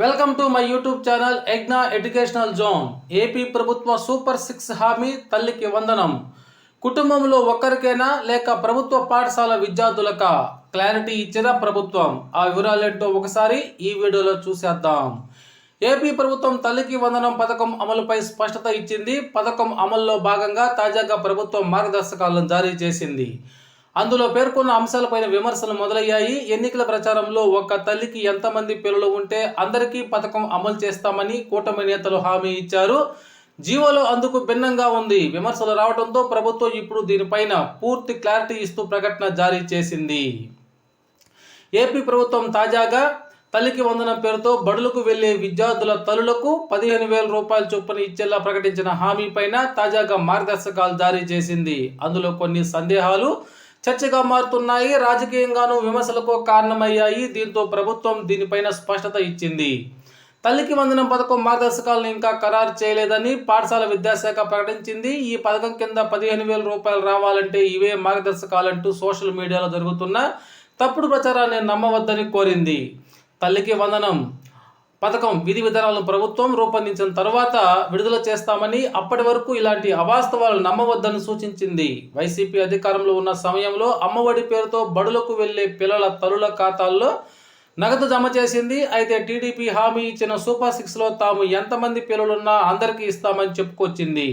Welcome to my YouTube channel ఎగ్నా educational zone. AP ప్రభుత్వ super 6 హామీ తల్లికి వందనం. కుటుంబంలో ఒక్కరికైనా లేక ప్రభుత్వ పాఠశాల విద్యార్థులకా? క్లారిటీ ఇచ్చిన ప్రభుత్వం. ఆ వివరాలేంటో ఒకసారి ఈ వీడియోలో చూసేద్దాం. ఏపీ ప్రభుత్వం తల్లికి వందనం పథకం అమలుపై స్పష్టత ఇచ్చింది. పథకం అమల్లో భాగంగా తాజాగా ప్రభుత్వం మార్గదర్శకాలను జారీ చేసింది. అందులో పేర్కొన్న అంశాలపైన విమర్శలు మొదలయ్యాయి. ఎన్నికల ప్రచారంలో ఒక్క తల్లికి ఎంతమంది పిల్లలు ఉంటే అందరికీ పథకం అమలు చేస్తామని కూటమి నేతలు హామీ ఇచ్చారు. జీవోలో అందుకు భిన్నంగా ఉంది. విమర్శలు రావడంతో ప్రభుత్వం ఇప్పుడు దీనిపైన పూర్తి క్లారిటీ ఇస్తూ ప్రకటన జారీ చేసింది. ఏపీ ప్రభుత్వం తాజాగా తల్లికి వందనం పేరుతో బడులకు వెళ్లే విద్యార్థుల తల్లులకు 15,000 రూపాయల చొప్పున ఇచ్చేలా ప్రకటించిన హామీ పైన తాజాగా మార్గదర్శకాలు జారీ చేసింది. అందులో కొన్ని సందేహాలు చర్చగా మారుతున్నాయి. రాజకీయంగానూ విమర్శలకు కారణమయ్యాయి. దీంతో ప్రభుత్వం దీనిపైన స్పష్టత ఇచ్చింది. తల్లికి వందనం పథకం మార్గదర్శకాలను ఇంకా ఖరారు చేయలేదని పాఠశాల విద్యాశాఖ ప్రకటించింది. ఈ పథకం కింద 15,000 రూపాయలు రావాలంటే ఇవే మార్గదర్శకాలంటూ సోషల్ మీడియాలో జరుగుతున్న తప్పుడు ప్రచారాన్ని నమ్మవద్దని కోరింది. తల్లికి వందనం పథకం విధి విధానాలను ప్రభుత్వం రూపొందించిన తర్వాత విడుదల చేస్తామని, అప్పటి వరకు ఇలాంటి అవాస్తవాలు నమ్మవద్దని సూచించింది. వైసీపీ అధికారంలో ఉన్న సమయంలో అమ్మఒడి పేరుతో బడులకు వెళ్లే పిల్లల తల్లుల ఖాతాల్లో నగదు జమ చేసింది. అయితే టీడీపీ హామీ ఇచ్చిన సూపర్ 6లో తాము ఎంతమంది పిల్లలున్నా అందరికీ ఇస్తామని చెప్పుకొచ్చింది.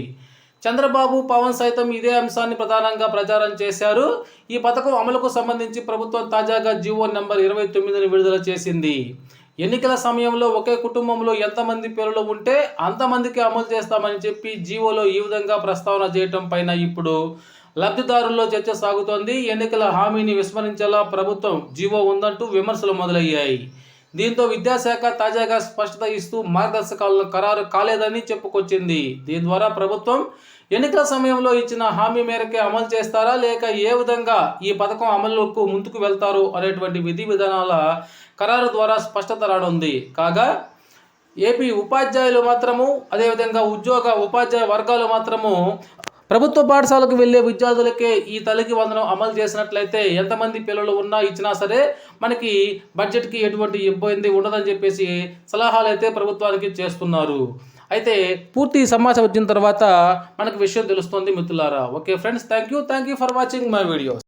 చంద్రబాబు, పవన్ సైతం ఇదే అంశాన్ని ప్రధానంగా ప్రచారం చేశారు. ఈ పథకం అమలుకు సంబంధించి ప్రభుత్వం తాజాగా జీవో నెంబర్ 29ని విడుదల చేసింది. ఎన్నికల సమయంలో ఒకే కుటుంబంలో ఎంతమంది పిల్లలు ఉంటే అంతమందికి అమలు చేస్తామని చెప్పి జీవోలో ఈ విధంగా ప్రస్తావన చేయటం పైన ఇప్పుడు లబ్ధిదారుల్లో చర్చ సాగుతోంది. ఎన్నికల హామీని విస్మరించేలా ప్రభుత్వం జీవో ఉందంటూ విమర్శలు మొదలయ్యాయి. దీంతో విద్యాశాఖ తాజాగా స్పష్టత ఇస్తూ మార్గదర్శకాలను ఖరారు కాలేదని చెప్పుకొచ్చింది. దీని ద్వారా ప్రభుత్వం ఎన్నికల సమయంలో ఇచ్చిన హామీ మేరకే అమలు చేస్తారా, లేక ఏ విధంగా ఈ పథకం అమలుకు ముందుకు వెళ్తారు అనేటువంటి విధి విధానాల ఖరారు ద్వారా స్పష్టత రానుంది. కాగా ఏపీ ఉపాధ్యాయులు మాత్రము, అదేవిధంగా ఉపాధ్యాయ వర్గాలు మాత్రము ప్రభుత్వ పాఠశాలకు వెళ్ళే విద్యార్థులకే ఈ తల్లికి వందనం అమలు చేసినట్లయితే ఎంతమంది పిల్లలు ఉన్నా ఇచ్చినా సరే మనకి బడ్జెట్కి ఎటువంటి ఇబ్బంది ఉండదని చెప్పేసి సలహాలు అయితే ప్రభుత్వానికి చేస్తున్నారు. అయితే పూర్తి సమాచారం వచ్చిన తర్వాత మనకు విషయం తెలుస్తుంది మిత్రులారా. Okay friends, thank you for watching my videos.